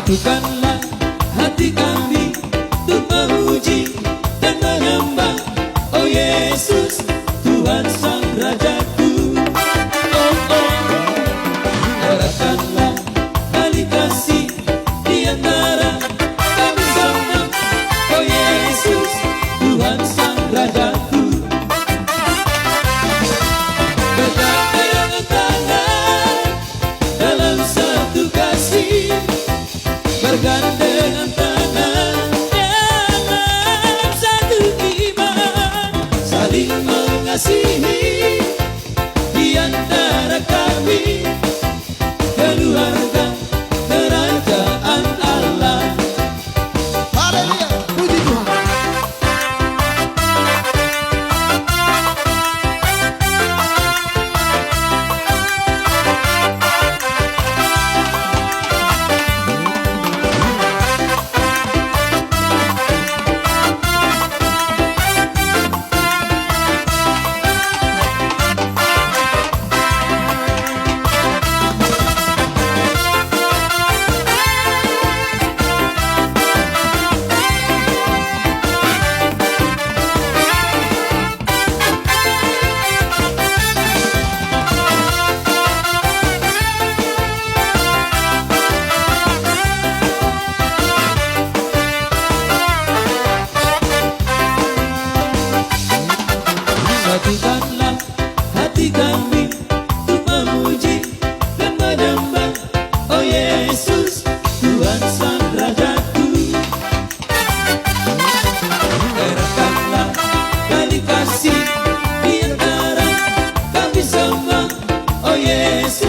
Satukanlah hati kami untuk memuji dan menyembah, oh Yesus, Tuhan Sang Rajaku. Oh oh, arahkanlah tali kasih di antara kami semua, oh Yesus, Tuhan Sang Rajaku. Bergandengan tangan dalam satu kasih, bergandengan tangan dalam satu iman, saling mengasihi di antara kami, keluarga kerajaan Allah. Haleluya, puji Tuhan. Satukanlah hati kami untuk memuji dan menyembah, oh Yesus, Tuhan Sang Rajaku. Eratkanlah tali kasih di antara kami semua, oh Yesus,